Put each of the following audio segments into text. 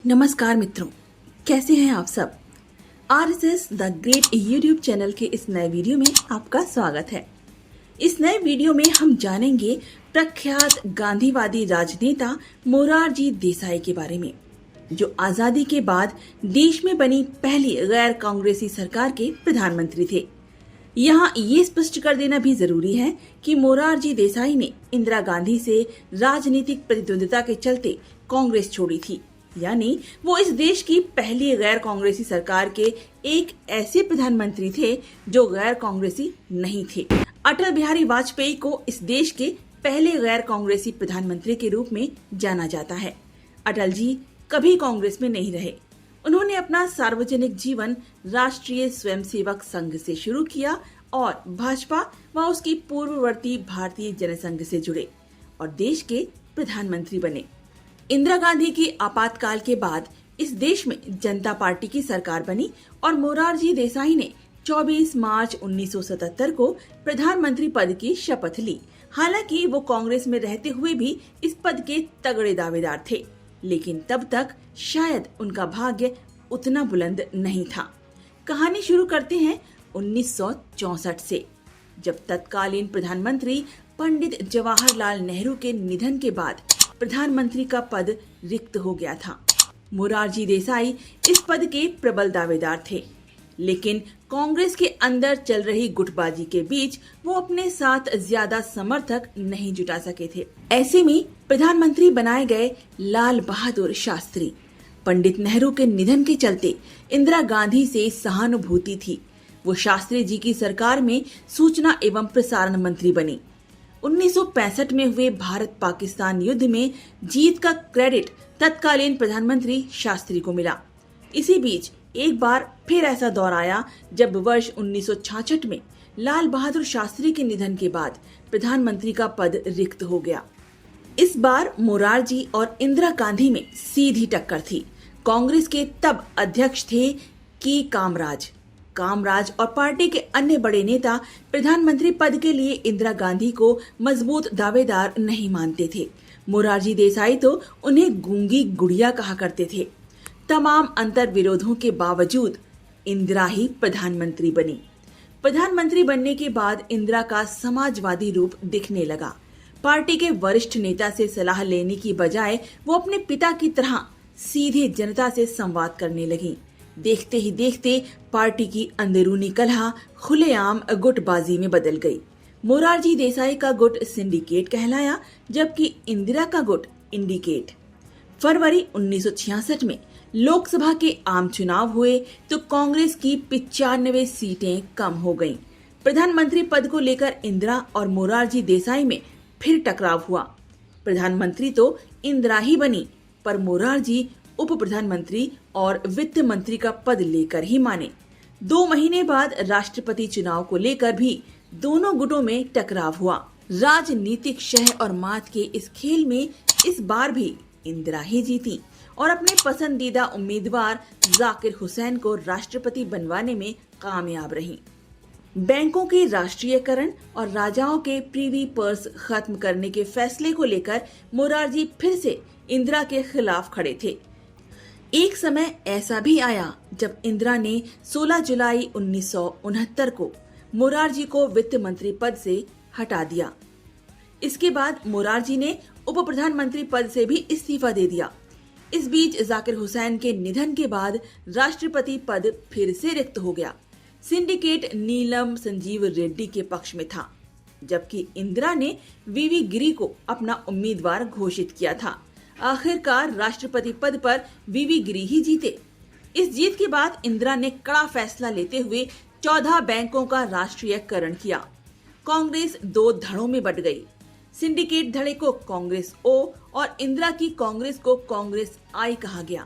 नमस्कार मित्रों, कैसे हैं आप सब। RSS the great YouTube channel के इस नए वीडियो में आपका स्वागत है। इस नए वीडियो में हम जानेंगे प्रख्यात गांधीवादी राजनेता मोरारजी देसाई के बारे में, जो आजादी के बाद देश में बनी पहली गैर कांग्रेसी सरकार के प्रधानमंत्री थे। यहाँ ये स्पष्ट कर देना भी जरूरी है कि मोरारजी देसाई ने इंदिरा गांधी से राजनीतिक प्रतिद्वंदिता के चलते कांग्रेस छोड़ी थी, यानी वो इस देश की पहली गैर कांग्रेसी सरकार के एक ऐसे प्रधानमंत्री थे जो गैर कांग्रेसी नहीं थे। अटल बिहारी वाजपेयी को इस देश के पहले गैर कांग्रेसी प्रधानमंत्री के रूप में जाना जाता है। अटल जी कभी कांग्रेस में नहीं रहे। उन्होंने अपना सार्वजनिक जीवन राष्ट्रीय स्वयंसेवक संघ से शुरू किया और भाजपा व उसकी पूर्ववर्ती भारतीय जनसंघ से जुड़े और देश के प्रधानमंत्री बने। इंदिरा गांधी की आपातकाल के बाद इस देश में जनता पार्टी की सरकार बनी और मोरारजी देसाई ने 24 मार्च 1977 को प्रधानमंत्री पद की शपथ ली। हालांकि वो कांग्रेस में रहते हुए भी इस पद के तगड़े दावेदार थे, लेकिन तब तक शायद उनका भाग्य उतना बुलंद नहीं था। कहानी शुरू करते हैं 1964 से, जब तत्कालीन प्रधानमंत्री पंडित जवाहरलाल नेहरू के निधन के बाद प्रधानमंत्री का पद रिक्त हो गया था। मोरारजी देसाई इस पद के प्रबल दावेदार थे, लेकिन कांग्रेस के अंदर चल रही गुटबाजी के बीच वो अपने साथ ज्यादा समर्थक नहीं जुटा सके थे। ऐसे में प्रधानमंत्री बनाए गए लाल बहादुर शास्त्री। पंडित नेहरू के निधन के चलते इंदिरा गांधी से सहानुभूति थी। वो शास्त्री जी की सरकार में सूचना एवं प्रसारण मंत्री बनी। 1965 में हुए भारत पाकिस्तान युद्ध में जीत का क्रेडिट तत्कालीन प्रधानमंत्री शास्त्री को मिला। इसी बीच एक बार फिर ऐसा दौर आया जब वर्ष 1966 में लाल बहादुर शास्त्री के निधन के बाद प्रधानमंत्री का पद रिक्त हो गया। इस बार मोरारजी और इंदिरा गांधी में सीधी टक्कर थी। कांग्रेस के तब अध्यक्ष थे के कामराज और पार्टी के अन्य बड़े नेता प्रधानमंत्री पद के लिए इंदिरा गांधी को मजबूत दावेदार नहीं मानते थे। मोरारजी देसाई तो उन्हें गूंगी गुड़िया कहा करते थे। तमाम अंतर विरोधों के बावजूद इंदिरा ही प्रधानमंत्री बनी। प्रधानमंत्री बनने के बाद इंदिरा का समाजवादी रूप दिखने लगा। पार्टी के वरिष्ठ नेता से सलाह लेने की बजाय वो अपने पिता की तरह सीधे जनता से संवाद करने लगी। देखते ही देखते पार्टी की अंदरूनी कलह खुलेआम गुटबाजी में बदल गई। मोरारजी देसाई का गुट सिंडिकेट कहलाया, जबकि इंदिरा का गुट इंडिकेट। फरवरी 1966 में लोकसभा के आम चुनाव हुए तो कांग्रेस की 95 सीटें कम हो गईं। प्रधानमंत्री पद को लेकर इंदिरा और मोरारजी देसाई में फिर टकराव हुआ। प्रधानमंत्री तो इंदिरा ही बनी, पर मोरारजी उप प्रधानमंत्री और वित्त मंत्री का पद लेकर ही माने। 2 महीने बाद राष्ट्रपति चुनाव को लेकर भी दोनों गुटों में टकराव हुआ। राजनीतिक शह और मात के इस खेल में इस बार भी इंदिरा ही जीती और अपने पसंदीदा उम्मीदवार जाकिर हुसैन को राष्ट्रपति बनवाने में कामयाब रही। बैंकों के राष्ट्रीयकरण और राजाओं के प्रीवी पर्स खत्म करने के फैसले को लेकर मोरारजी फिर से इंदिरा के खिलाफ खड़े थे। एक समय ऐसा भी आया जब इंदिरा ने 16 जुलाई 1969 को मोरारजी को वित्त मंत्री पद से हटा दिया। इसके बाद मोरारजी ने उप प्रधानमंत्री पद से भी इस्तीफा दे दिया। इस बीच जाकिर हुसैन के निधन के बाद राष्ट्रपति पद फिर से रिक्त हो गया। सिंडिकेट नीलम संजीव रेड्डी के पक्ष में था, जबकि इंदिरा ने वीवी गिरी को अपना उम्मीदवार घोषित किया था। आखिरकार राष्ट्रपति पद पर वीवी गिरी ही जीते। इस जीत के बाद इंदिरा ने कड़ा फैसला लेते हुए 14 बैंकों का राष्ट्रीयकरण किया। कांग्रेस 2 धड़ों में बंट गई। सिंडिकेट धड़े को कांग्रेस ओ और इंदिरा की कांग्रेस को कांग्रेस आई कहा गया।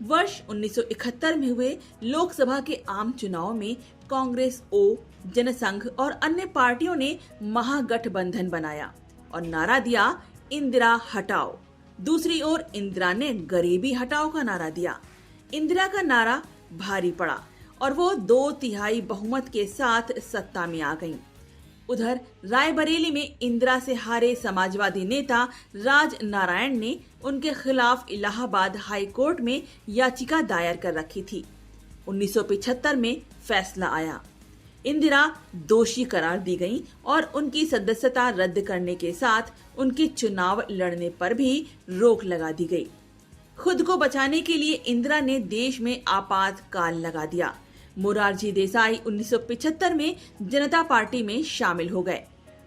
वर्ष 1971 में हुए लोकसभा के आम चुनाव में कांग्रेस ओ, जनसंघ और अन्य पार्टियों ने महागठबंधन बनाया और नारा दिया, इंदिरा हटाओ। दूसरी ओर इंदिरा ने गरीबी हटाओ का नारा दिया। इंदिरा का नारा भारी पड़ा और वो 2/3 बहुमत के साथ सत्ता में आ गईं। उधर रायबरेली में इंदिरा से हारे समाजवादी नेता राज नारायण ने उनके खिलाफ इलाहाबाद हाई कोर्ट में याचिका दायर कर रखी थी। 1975 में फैसला आया। इंदिरा दोषी करार दी गईं और उनकी सदस्यता रद्द करने के साथ उनके चुनाव लड़ने पर भी रोक लगा दी गई। खुद को बचाने के लिए इंदिरा ने देश में आपातकाल लगा दिया। मोरारजी देसाई 1975 में जनता पार्टी में शामिल हो गए।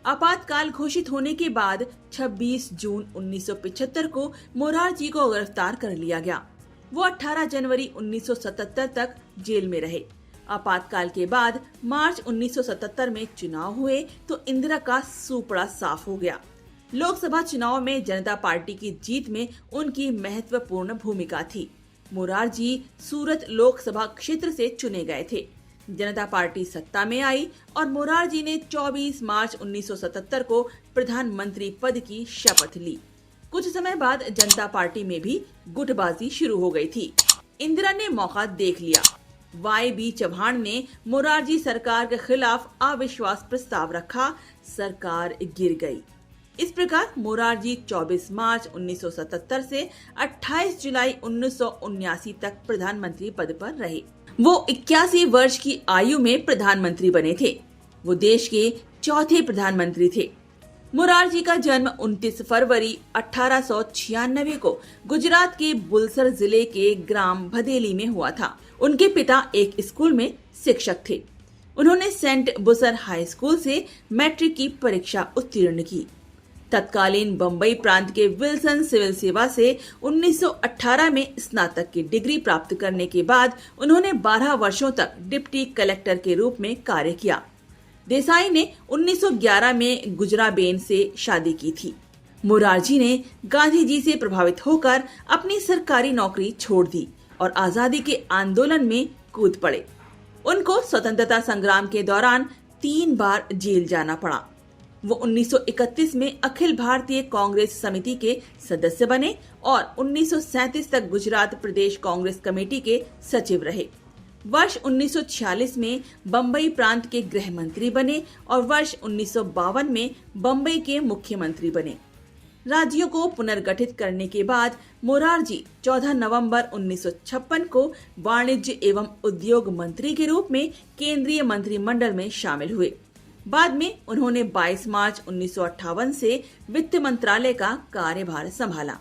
आपातकाल घोषित होने के बाद 26 जून 1975 को मोरारजी को गिरफ्तार कर लिया गया। वो 18 जनवरी 1977 तक जेल में रहे। आपातकाल के बाद मार्च 1977 में चुनाव हुए तो इंदिरा का सूपड़ा साफ हो गया। लोकसभा चुनाव में जनता पार्टी की जीत में उनकी महत्वपूर्ण भूमिका थी। मोरारजी सूरत लोकसभा क्षेत्र से चुने गए थे। जनता पार्टी सत्ता में आई और मोरारजी ने 24 मार्च 1977 को प्रधानमंत्री पद की शपथ ली। कुछ समय बाद जनता पार्टी में भी गुटबाजी शुरू हो गई थी। इंदिरा ने मौका देख लिया। वाई.बी. चौहान ने मोरारजी सरकार के खिलाफ अविश्वास प्रस्ताव रखा। सरकार गिर गई। इस प्रकार मोरारजी 24 मार्च 1977 से 28 जुलाई 1979 तक प्रधानमंत्री पद पर रहे। वो 81 वर्ष की आयु में प्रधानमंत्री बने थे। वो देश के चौथे प्रधानमंत्री थे। मोरारजी का जन्म 29 फरवरी 1896 को गुजरात के बुलसर जिले के ग्राम भदेली में हुआ था। उनके पिता एक स्कूल में शिक्षक थे। उन्होंने सेंट बुसर हाई स्कूल से मैट्रिक की परीक्षा उत्तीर्ण की। तत्कालीन बम्बई प्रांत के विल्सन सिविल सेवा से 1918 में स्नातक की डिग्री प्राप्त करने के बाद उन्होंने 12 वर्षों तक डिप्टी कलेक्टर के रूप में कार्य किया। देसाई ने 1911 में गुजराबेन से शादी की थी। मोरारजी ने गांधी जी से प्रभावित होकर अपनी सरकारी नौकरी छोड़ दी और आजादी के आंदोलन में कूद पड़े। उनको स्वतंत्रता संग्राम के दौरान 3 बार जेल जाना पड़ा। वो 1931 में अखिल भारतीय कांग्रेस समिति के सदस्य बने और 1937 तक गुजरात प्रदेश कांग्रेस कमेटी के सचिव रहे। वर्ष 1946 में बम्बई प्रांत के गृह मंत्री बने और वर्ष 1952 में बम्बई के मुख्यमंत्री बने। राज्यों को पुनर्गठित करने के बाद मोरारजी 14 नवंबर 1956 को वाणिज्य एवं उद्योग मंत्री के रूप में केंद्रीय मंत्रिमंडल में शामिल हुए। बाद में उन्होंने 22 मार्च 1958 से वित्त मंत्रालय का कार्यभार संभाला।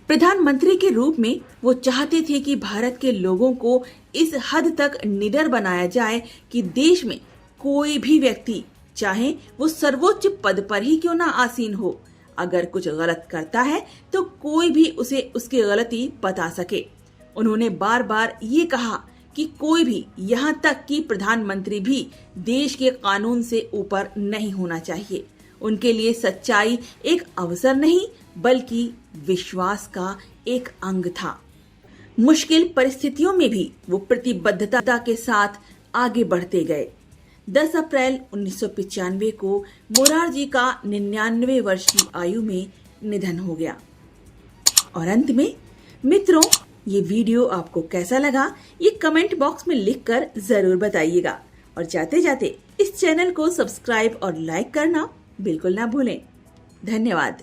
प्रधानमंत्री के रूप में वो चाहते थे कि भारत के लोगों को इस हद तक निडर बनाया जाए कि देश में कोई भी व्यक्ति, चाहे वो सर्वोच्च पद पर ही क्यों ना आसीन हो, अगर कुछ गलत करता है तो कोई भी उसे उसकी गलती बता सके। उन्होंने बार बार ये कहा कि कोई भी, यहाँ तक कि प्रधानमंत्री भी, देश के कानून से ऊपर नहीं होना चाहिए। उनके लिए सच्चाई एक अवसर नहीं बल्कि विश्वास का एक अंग था। मुश्किल परिस्थितियों में भी वो प्रतिबद्धता के साथ आगे बढ़ते गए। 10 अप्रैल 1995 को मोरारजी का 99 वर्ष की आयु में निधन हो गया। और अंत में मित्रों, ये वीडियो आपको कैसा लगा ये कमेंट बॉक्स में लिखकर जरूर बताइएगा और जाते जाते इस चैनल को सब्सक्राइब और लाइक करना बिल्कुल ना भूलें। धन्यवाद।